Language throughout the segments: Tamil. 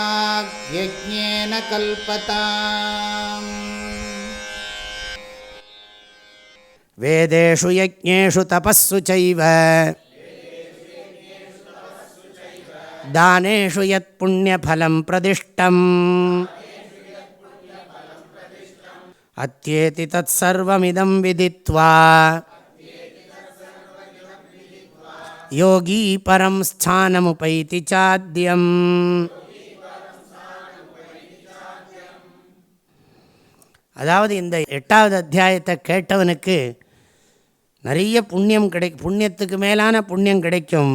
வாக்யஜ்ஞேன கல்பதாம். வேதேஷு யஜ்ஞேஷு தபஸ்ஸு சைவ தானேஷு யத் புண்ணியஃலம் பிரதிஷ்டம் அத்யேதி தத் சர்வமிதம் விதித்வா யோகி பரம் ஸ்தானமுபைதி சாத்யம். அதாவது இந்த 8வது அத்தியாயத்தை கேட்டவனுக்கு நிறைய புண்ணியம் புண்ணியத்துக்கு மேலான புண்ணியம் கிடைக்கும்.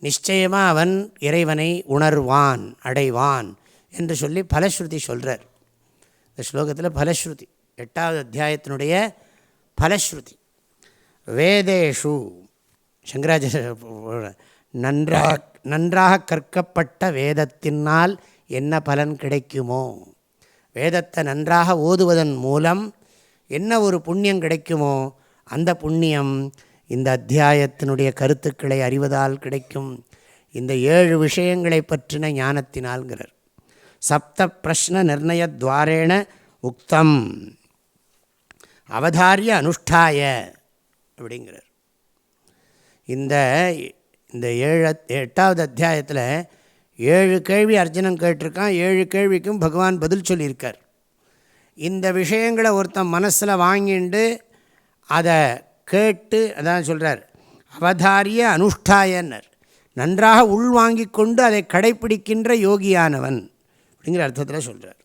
நிச்சயமாக அவன் இறைவனை உணர்வான், அடைவான் என்று சொல்லி பலஸ்ருதி சொல்கிறார். இந்த ஸ்லோகத்தில் பலஸ்ருதி, 8வது அத்தியாயத்தினுடைய பலஸ்ருதி. வேதேஷு சங்கராச்சாரிய நன்றாக கற்கப்பட்ட வேதத்தினால் என்ன பலன் கிடைக்குமோ, வேதத்தை நன்றாக ஓதுவதன் மூலம் என்ன ஒரு புண்ணியம் கிடைக்குமோ அந்த புண்ணியம் இந்த அத்தியாயத்தினுடைய கருத்துக்களை அறிவதால் கிடைக்கும். இந்த 7 விஷயங்களை பற்றின ஞானத்தினால்ங்கிறார். சப்த பிரஷ்ன நிர்ணயத்வாரேண உக்தம் அவதாரிய அனுஷ்டாய அப்படிங்கிறார். இந்த 8வது அத்தியாயத்தில் 7 கேள்வி அர்ஜுனன் கேட்டிருக்கான். 7 கேள்விக்கும் பகவான் பதில் சொல்லியிருக்கார். இந்த விஷயங்களை ஒருத்தன் மனசில் வாங்கிண்டு அதை கேட்டு, அதான் சொல்கிறார் அவதாரிய அனுஷ்டாயன்னர், நன்றாக உள்வாங்கி கொண்டு அதை கடைப்பிடிக்கின்ற யோகியானவன் அப்படிங்கிற அர்த்தத்தில் சொல்கிறார்.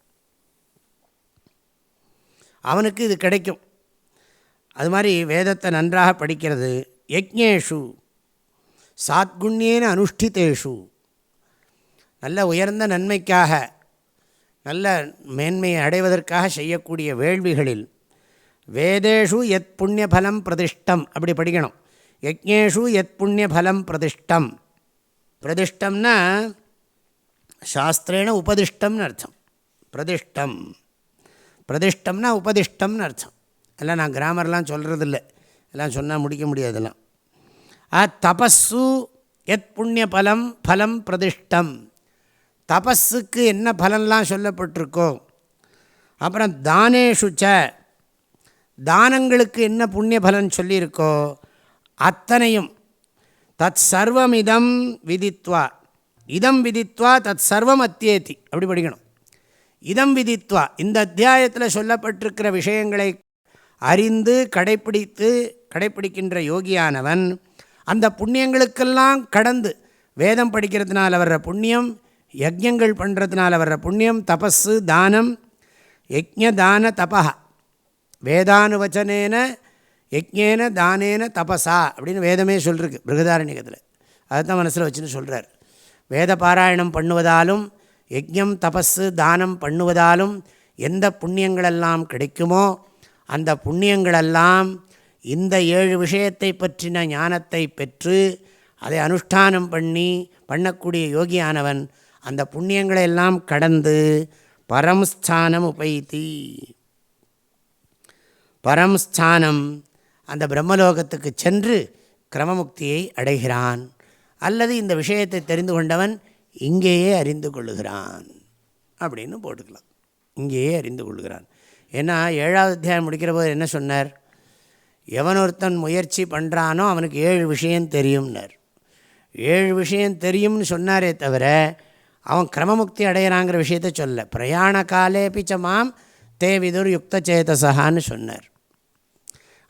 அவனுக்கு இது கிடைக்கும். அது மாதிரி வேதத்தை நன்றாக படிக்கிறது. யஜ்ஞேஷு சாத்குண்யேன அனுஷ்டிதேஷு, நல்ல உயர்ந்த நன்மைக்காக, நல்ல மேன்மையை அடைவதற்காக செய்யக்கூடிய வேள்விகளில் வேதேஷு யத் புண்ணியஃலம் பிரதிஷ்டம் அப்படி படிக்கணும். யஜ்ஞேஷு யத் புண்ணியஃலம் பிரதிஷ்டம். பிரதிஷ்டம்னா சாஸ்திரேன உபதிஷ்டம்னு அர்த்தம். பிரதிஷ்டம், பிரதிஷ்டம்னா உபதிஷ்டம்னு அர்த்தம். எல்லாம் நான் கிராமர்லாம் சொல்கிறதில்லை, எல்லாம் சொன்னால் முடிக்க முடியாதெல்லாம். தபஸ்ஸு யத் புண்ணியஃலம் ஃபலம் பிரதிஷ்டம், தபஸுக்கு என்ன பலன்லாம் சொல்லப்பட்டிருக்கோ. அப்புறம் தானேஷு ச, தானங்களுக்கு என்ன புண்ணிய பலன் சொல்லியிருக்கோ அத்தனையும். தத் சர்வம் இதம் விதித்வா, இதம் விதித்வா தத் சர்வம் அத்தியேதி அப்படி படிக்கணும். இதம் விதித்வா, இந்த அத்தியாயத்தில் சொல்லப்பட்டிருக்கிற விஷயங்களை அறிந்து கடைப்பிடிக்கின்ற யோகியானவன் அந்த புண்ணியங்களுக்கெல்லாம் கடந்து, வேதம் படிக்கிறதுனால வர்ற புண்ணியம், யஜ்ஞங்கள் பண்ணுறதுனால வர்ற புண்ணியம், தபஸு தானம், யஜ்ஞ தான தபா, வேதானுவச்சனேன யஜ்ஞேன தானேன தபசா அப்படின்னு வேதமே சொல்லிருக்கு பிருகதாரண்யகத்தில். அதுதான் மனசில் வச்சுன்னு சொல்கிறார். வேத பாராயணம் பண்ணுவதாலும் யஜ்ஞம் தபஸு தானம் பண்ணுவதாலும் எந்த புண்ணியங்களெல்லாம் கிடைக்குமோ அந்த புண்ணியங்களெல்லாம் இந்த 7 விஷயத்தை பற்றின ஞானத்தை பெற்று அதை அனுஷ்டானம் பண்ணக்கூடிய யோகியானவன் அந்த புண்ணியங்களை எல்லாம் கடந்து பரம்ஸ்தானம் உபைத்தி, பரம்ஸ்தானம் அந்த பிரம்மலோகத்துக்கு சென்று கிரமமுக்தியை அடைகிறான். அல்லது இந்த விஷயத்தை தெரிந்து கொண்டவன் இங்கேயே அறிந்து கொள்ளுகிறான் அப்படின்னு போட்டுக்கலாம். இங்கேயே அறிந்து கொள்ளுகிறான். ஏன்னா 7வது அத்தியாயம் முடிக்கிற போது என்ன சொன்னார்? எவன் ஒருத்தன் முயற்சி பண்ணுறானோ அவனுக்கு 7 விஷயம் தெரியும்னார். 7 விஷயம் தெரியும்னு சொன்னாரே தவிர அவன் கிரமமுக்தி அடையிறாங்கிற விஷயத்தை சொல்ல. பிரயாண காலே பிச்சமாம் தேவிதுர் யுக்த சேதசகான்னு சொன்னார்.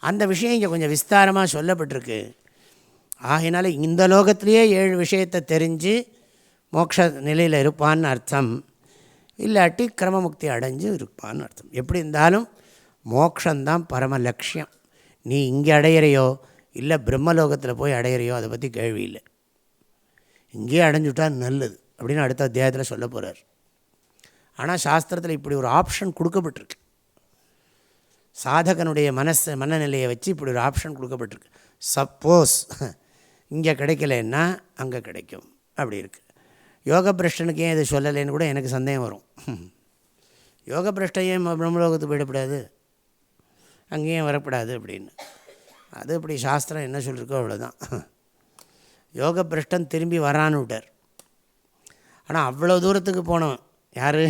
அந்த விஷயம் இங்கே கொஞ்சம் விஸ்தாரமாக சொல்லப்பட்டிருக்கு. ஆகினால இந்த லோகத்திலேயே 7 விஷயத்தை தெரிஞ்சு மோட்ச நிலையில் இருப்பான்னு அர்த்தம். இல்லாட்டி கிரமமுக்தி அடைஞ்சு இருப்பான்னு அர்த்தம். எப்படி இருந்தாலும் மோக்ஷந்தான் பரம லட்சியம். நீ இங்கே அடையிறையோ இல்லை பிரம்மலோகத்தில் போய் அடையிறையோ அதை பற்றி கேள்வி இல்லை. இங்கேயே அடைஞ்சுட்டா நல்லது அப்படின்னு அடுத்த அத்தியாயத்தில் சொல்ல போகிறார். ஆனால் சாஸ்திரத்தில் இப்படி ஒரு ஆப்ஷன் கொடுக்கப்பட்டிருக்கு. சாதகனுடைய மனநிலையை வச்சு இப்படி ஒரு ஆப்ஷன் கொடுக்கப்பட்டிருக்கு. சப்போஸ் இங்கே கிடைக்கலன்னா அங்கே கிடைக்கும் அப்படி இருக்குது. யோக பிரஷ்டனுக்கு ஏன் இது சொல்லலைன்னு கூட எனக்கு சந்தேகம் வரும். யோக பிரஷ்டம் ஏன் பிரம்மலோகத்துக்கு போயிடக்கூடாது, அங்கேயும் வரக்கூடாது அப்படின்னு. அது இப்படி சாஸ்திரம் என்ன சொல்லியிருக்கோ அவ்வளோதான். யோக பிரஷ்டன் திரும்பி வரான்னு விட்டார். ஆனால் அவ்வளோ தூரத்துக்கு போனவன் யார்?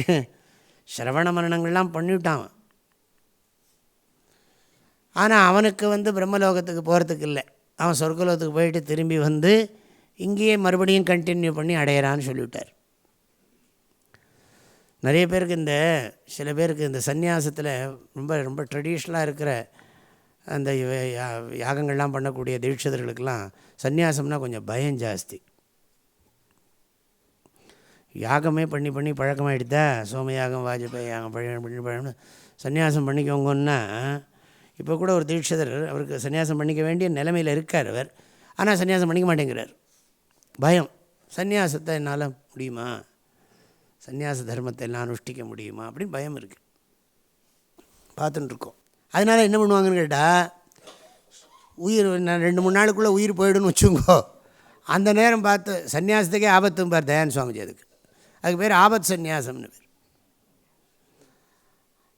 சிரவண மரணங்கள்லாம் பண்ணிவிட்டான். ஆனால் அவனுக்கு பிரம்மலோகத்துக்கு போகிறதுக்கு இல்லை. அவன் சொர்க்கலோகத்துக்கு போயிட்டு திரும்பி இங்கேயே மறுபடியும் கண்டினியூ பண்ணி அடையிறான்னு சொல்லிவிட்டார். நிறைய பேருக்கு சில பேருக்கு இந்த சந்நியாசத்தில் ரொம்ப ரொம்ப ட்ரெடிஷ்னலாக இருக்கிற அந்த யாகங்கள்லாம் பண்ணக்கூடிய தீட்சிதர்களுக்கெல்லாம் சந்நியாசம்னா கொஞ்சம் பயம் ஜாஸ்தி. யாகமே பண்ணி பண்ணி பழக்கமாகிடுதா, சோமயாகம் வாஜபேயி யாகம் பண்ணி சந்நியாசம் பண்ணிக்கோங்கன்னா, இப்போ கூட ஒரு தீட்சிதர் அவருக்கு சன்னியாசம் பண்ணிக்க வேண்டிய நிலைமையில் இருக்கார் அவர். ஆனால் சன்னியாசம் பண்ணிக்க மாட்டேங்கிறார். பயம். சந்நியாசத்தை என்னால் முடியுமா, சந்நியாச தர்மத்தை எல்லாம் அனுஷ்டிக்க முடியுமா அப்படின்னு பயம் இருக்குது. பார்த்துட்டுருக்கோம். அதனால் என்ன பண்ணுவாங்கன்னு கேட்டால், உயிர் 2-3 நாளுக்குள்ளே உயிர் போய்டுன்னு வச்சுங்கோ. அந்த நேரம் பார்த்து சன்னியாசத்துக்கே ஆபத்தும் பார் தயானந்த சுவாமிஜி. அதுக்கு பேர் ஆபத் சந்நியாசம்னு பேர்.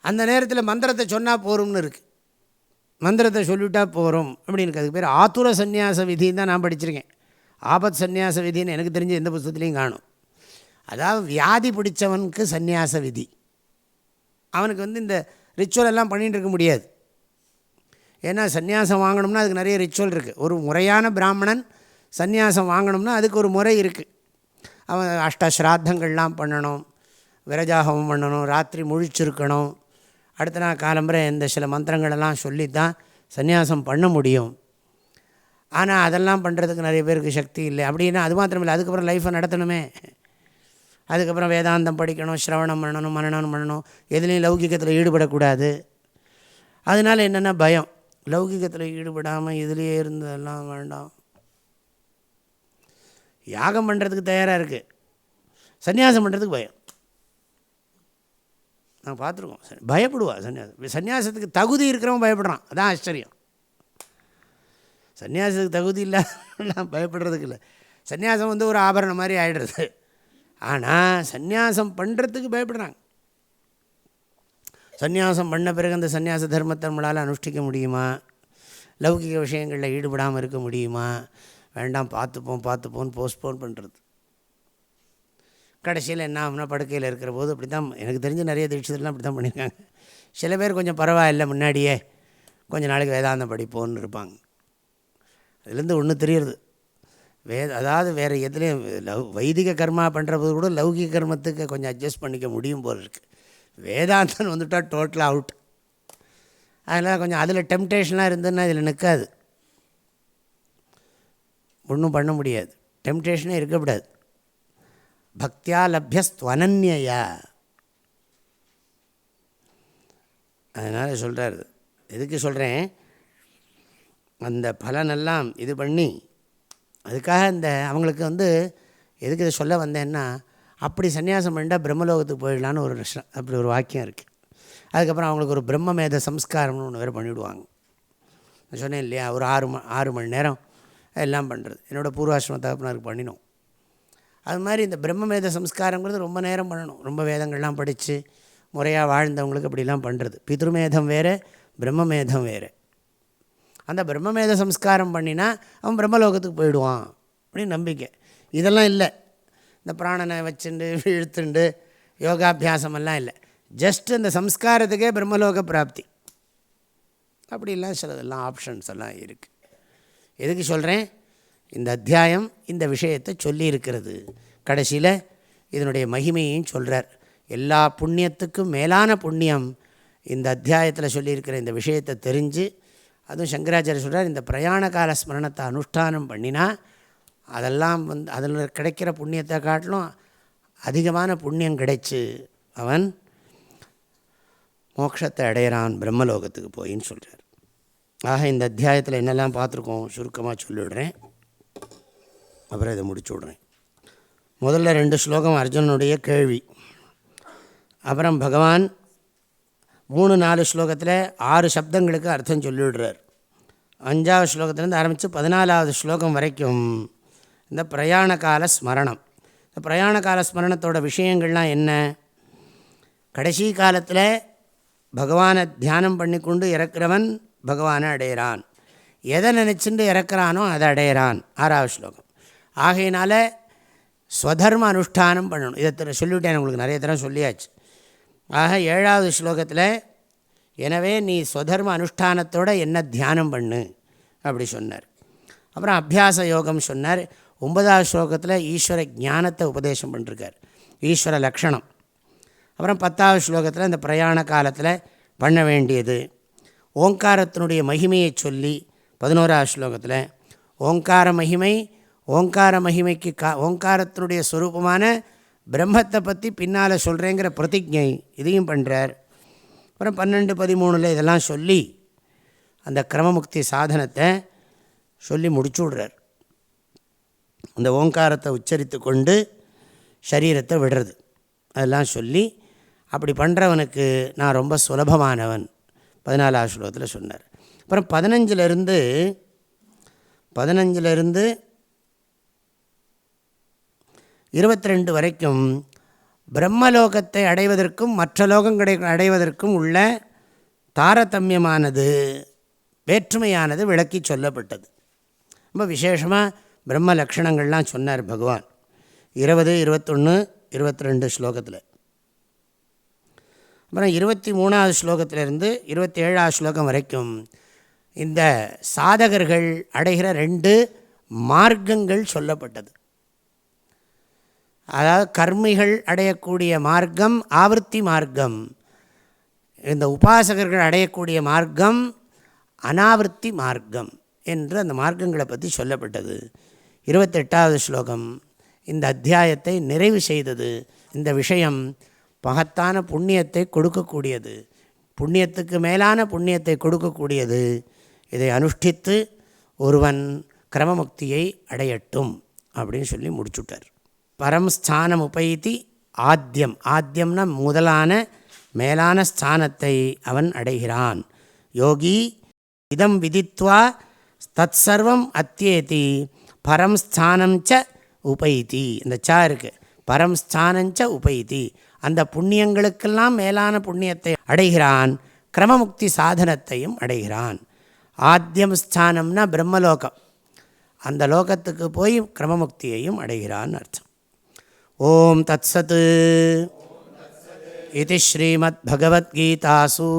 அந்த நேரத்தில் மந்திரத்தை சொன்னால் போகிறோம்னு இருக்குது. மந்திரத்தை சொல்லிவிட்டால் போகிறோம் அப்படின்னு இருக்குது. அதுக்கு பேர் ஆத்துர சந்நியாச விதின்னு தான் நான் படிச்சிருக்கேன். ஆபத் சந்நியாச விதின்னு எனக்கு தெரிஞ்ச எந்த புத்தகத்துலேயும் காணும். அதாவது வியாதி பிடிச்சவனுக்கு சந்நியாச விதி. அவனுக்கு இந்த ரிச்சுவல் எல்லாம் பண்ணிகிட்டு இருக்க முடியாது. ஏன்னா சந்நியாசம் வாங்கணும்னா அதுக்கு நிறைய ரிச்சுவல் இருக்குது. ஒரு முறையான பிராமணன் சந்நியாசம் வாங்கணும்னா அதுக்கு ஒரு முறை இருக்குது. அவன் அஷ்டஸ்ராத்தங்கள்லாம் பண்ணணும், விரஜாகவம் பண்ணணும், ராத்திரி முழிச்சிருக்கணும், அடுத்த நாள் காலம்பரை இந்த சில மந்திரங்களெல்லாம் சொல்லித்தான் சந்நியாசம் பண்ண முடியும். ஆனால் அதெல்லாம் பண்ணுறதுக்கு நிறைய பேருக்கு சக்தி இல்லை. அப்படின்னா அது மாத்திரம் இல்லை, அதுக்கப்புறம் லைஃப்பை நடத்தணுமே. அதுக்கப்புறம் வேதாந்தம் படிக்கணும், சிரவணம் பண்ணணும், மனனம் பண்ணணும், எதுலேயும் லௌகிகத்தில் ஈடுபடக்கூடாது. அதனால் என்னென்னா பயம். லௌகிகத்தில் ஈடுபடாமல் இதுலேயே இருந்ததெல்லாம் வேண்டாம். யாகம் பண்ணுறதுக்கு தயாராக இருக்குது, சந்நியாசம் பண்ணுறதுக்கு பயம். நான் பார்த்துருக்கோம். பயப்படுவா சன்னியாசம். சன்னியாசத்துக்கு தகுதி இருக்கிறவன் பயப்படுறான். அதான் ஆச்சரியம். சன்னியாசத்துக்கு தகுதி இல்லாமல் பயப்படுறதுக்கு இல்லை. சன்னியாசம் ஒரு ஆபரணம் மாதிரி ஆகிடுறது. ஆனால் சந்நியாசம் பண்ணுறதுக்கு பயப்படுறாங்க. சந்நியாசம் பண்ண பிறகு அந்த சந்நியாச தர்மத்தை நம்மளால் அனுஷ்டிக்க முடியுமா, லௌகிக விஷயங்களில் ஈடுபடாமல் இருக்க முடியுமா, வேண்டாம் பார்த்துப்போன்னு போஸ்ட்போன் பண்ணுறது. கடைசியில் என்ன ஆகும்னா படுக்கையில் இருக்கிற போது அப்படி தான் எனக்கு தெரிஞ்ச நிறைய தீட்சிதெல்லாம் அப்படி தான் பண்ணியிருக்காங்க. சில பேர் கொஞ்சம் பரவாயில்லை, முன்னாடியே கொஞ்சம் நாளைக்கு வேதாந்தம் படிப்போன்னு இருப்பாங்க. அதுலேருந்து ஒன்று தெரியுறது, அதாவது வேறு எதுலேயும் வைதிக கர்மா பண்ணுற போது கூட லௌகிக கர்மத்துக்கு கொஞ்சம் அட்ஜஸ்ட் பண்ணிக்க முடியும் போல் இருக்குது. வேதாந்தம் வந்துட்டால் டோட்டலாக அவுட். அதனால் கொஞ்சம் அதில் டெம்டேஷனாக இருந்ததுன்னா இதில் நிற்காது, ஒன்றும் பண்ண முடியாது. டெம்டேஷனே இருக்கக்கூடாது. பக்தியா லப்யஸ்துவனன்யா. அதனால் சொல்கிறார். எதுக்கு சொல்கிறேன், அந்த பலனெல்லாம் இது பண்ணி அதுக்காக அவங்களுக்கு எதுக்கு இதை சொல்ல வந்தேன்னா, அப்படி சன்னியாசம் பண்ணிட்டால் பிரம்மலோகத்துக்கு போயிடலான்னு அப்படி ஒரு வாக்கியம் இருக்குது. அதுக்கப்புறம் அவங்களுக்கு ஒரு பிரம்மமேத சம்ஸ்காரம்னு ஒன்று வேறு பண்ணிவிடுவாங்க. நான் சொன்னேன் இல்லையா, ஒரு 6 மணி நேரம் எல்லாம் பண்ணுறது. என்னோடய பூர்வாசிரம தகப்பனாருக்கு பண்ணினோம். அது மாதிரி இந்த பிரம்மமேத சம்ஸ்காரங்கிறது ரொம்ப நேரம் பண்ணணும். ரொம்ப வேதங்கள்லாம் படித்து முறையாக வாழ்ந்தவங்களுக்கு அப்படிலாம் பண்ணுறது. பித்ருமேதம் வேறு, பிரம்மமேதம் வேறு. அந்த பிரம்மமேத சம்ஸ்காரம் பண்ணினா அவன் பிரம்மலோகத்துக்கு போயிடுவான் அப்படின்னு நம்பிக்கை. இதெல்லாம் இல்லை. இந்த பிராணனை வச்சுண்டு இழுத்துண்டு யோகாபியாசமெல்லாம் இல்லை. ஜஸ்ட் இந்த சம்ஸ்காரத்துக்கே பிரம்மலோக பிராப்தி. அப்படிலாம் சிலதெல்லாம் ஆப்ஷன்ஸ் எல்லாம் இருக்குது. எதுக்கு சொல்கிறேன், இந்த அத்தியாயம் இந்த விஷயத்தை சொல்லி இருக்கிறது. கடைசியில் இதனுடைய மகிமையையும் சொல்கிறார். எல்லா புண்ணியத்துக்கும் மேலான புண்ணியம் இந்த அத்தியாயத்தில் சொல்லியிருக்கிற இந்த விஷயத்தை தெரிஞ்சு, அதுவும் சங்கராச்சாரிய சொல்கிறார், இந்த பிரயாண கால ஸ்மரணத்தை அனுஷ்டானம் பண்ணினா அதெல்லாம் அதில் கிடைக்கிற புண்ணியத்தை காட்டிலும் அதிகமான புண்ணியம் கிடைச்சி அவன் மோட்சத்தை அடையிறான் பிரம்மலோகத்துக்கு போயின்னு சொல்கிறார். ஆக இந்த அத்தியாயத்தில் என்னெல்லாம் பார்த்துருக்கோம் சுருக்கமாக சொல்லிவிடுறேன், அப்புறம் இதை முடிச்சு விட்றேன். முதல்ல 2 ஸ்லோகம் அர்ஜுனனுடைய கேள்வி, அப்புறம் பகவான் 3-4 ஸ்லோகத்தில் 6 சப்தங்களுக்கு அர்த்தம் சொல்லிவிடுறார். 5ஆவது ஸ்லோகத்திலேருந்து ஆரம்பித்து 14ஆவது ஸ்லோகம் வரைக்கும் இந்த பிரயாண கால ஸ்மரணம். இந்த பிரயாண கால ஸ்மரணத்தோட விஷயங்கள்லாம் என்ன, கடைசி காலத்தில் பகவானை தியானம் பண்ணி கொண்டு இறக்குறவன் பகவானை அடையிறான், எதை நினச்சிட்டு இறக்குறானோ அதை அடையிறான். 6ஆவது ஸ்லோகம். ஆகையினால ஸ்வதர்ம அனுஷ்டானம் பண்ணணும். இதை சொல்லிவிட்டேன், உங்களுக்கு நிறைய தடவை சொல்லியாச்சு. ஆக 7வது ஸ்லோகத்தில் எனவே நீ ஸ்வதர்ம அனுஷ்டானத்தோடு என்ன தியானம் பண்ணு அப்படி சொன்னார். அப்புறம் அபியாச யோகம் சொன்னார். 9வது ஸ்லோகத்தில் ஈஸ்வர ஞானத்தை உபதேசம் பண்ணிருக்கார், ஈஸ்வர லக்ஷணம். அப்புறம் 10வது ஸ்லோகத்தில் இந்த பிரயாண காலத்தில் பண்ண வேண்டியது ஓங்காரத்தினுடைய மகிமையை சொல்லி 11வது ஸ்லோகத்தில் ஓங்கார மகிமை, ஓங்கார மகிமைக்கு ஓங்காரத்தினுடைய ஸ்வரூபமான பிரம்மத்தை பற்றி பின்னால் சொல்கிறேங்கிற பிரதிஜை இதையும் பண்ணுறார். அப்புறம் 12, 13 இதெல்லாம் சொல்லி அந்த கிரமமுக்தி சாதனத்தை சொல்லி முடிச்சு விடுறார். அந்த ஓங்காரத்தை உச்சரித்து கொண்டு சரீரத்தை விடுறது அதெல்லாம் சொல்லி, அப்படி பண்ணுறவனுக்கு நான் ரொம்ப சுலபமானவன் 14வது ஸ்லோகத்தில் சொன்னார். அப்புறம் 15லிருந்து 22 வரைக்கும் பிரம்மலோகத்தை அடைவதற்கும் மற்ற லோகங்களை அடைவதற்கும் உள்ள தாரதமியமானது, வேற்றுமையானது விளக்கி சொல்லப்பட்டது. ரொம்ப விசேஷமாக பிரம்ம லக்ஷணங்கள்லாம் சொன்னார் பகவான் 20, 21, 22 ஸ்லோகத்தில். அப்புறம் 23வது ஸ்லோகத்திலிருந்து 27வது ஸ்லோகம் வரைக்கும் இந்த சாதகர்கள் அடைகிற 2 மார்க்கங்கள் சொல்லப்பட்டது. அதாவது கர்மிகள் அடையக்கூடிய மார்க்கம் ஆவர்த்தி மார்க்கம், இந்த உபாசகர்கள் அடையக்கூடிய மார்க்கம் அனாவர்த்தி மார்க்கம் என்று அந்த மார்க்கங்களை பற்றி சொல்லப்பட்டது. 28வது ஸ்லோகம் இந்த அத்தியாயத்தை நிறைவு செய்தது. இந்த விஷயம் மகத்தான புண்ணியத்தை கொடுக்கக்கூடியது, புண்ணியத்துக்கு மேலான புண்ணியத்தை கொடுக்கக்கூடியது. இதை அனுஷ்டித்து ஒருவன் கிரமமுக்தியை அடையட்டும் அப்படின்னு சொல்லி முடிச்சுட்டார். பரம் ஸ்தானம் உபைத்தி ஆத்யம், ஆத்யம்னா முதலான மேலான ஸ்தானத்தை அவன் அடைகிறான். யோகி இதம் விதித்வா தத் சர்வம் அத்தியேதி பரம் ஸ்தானஞ்ச உபைத்தி. இந்த சா இருக்கு, பரம் ஸ்தானஞ்ச உபைத்தி, அந்த புண்ணியங்களுக்கெல்லாம் மேலான புண்ணியத்தை அடைகிறான், கிரமமுக்தி சாதனத்தையும் அடைகிறான். ஆத்யம் ஸ்தானம்னா பிரம்மலோகம், அந்த லோகத்துக்கு போய் கிரமமுக்தியையும் அடைகிறான்னு அர்த்தம். ஓம் தத் சத் இதி ஸ்ரீமத் பகவத்கீதாசு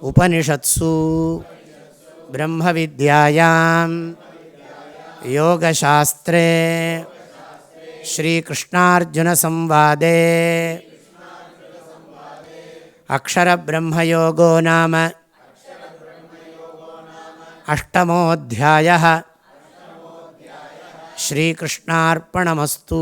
உபனிஷத்சு பிரம்ம வித்யாயாம் யோகசாஸ்திரே ஸ்ரீகிருஷ்ணார்ஜுன சம்வாதே அக்ஷர பிரம்மயோகோ நாம அஷ்டமோऽத்தியாயः. ஸ்ரீகிருஷ்ணார்ப்பணமஸ்து.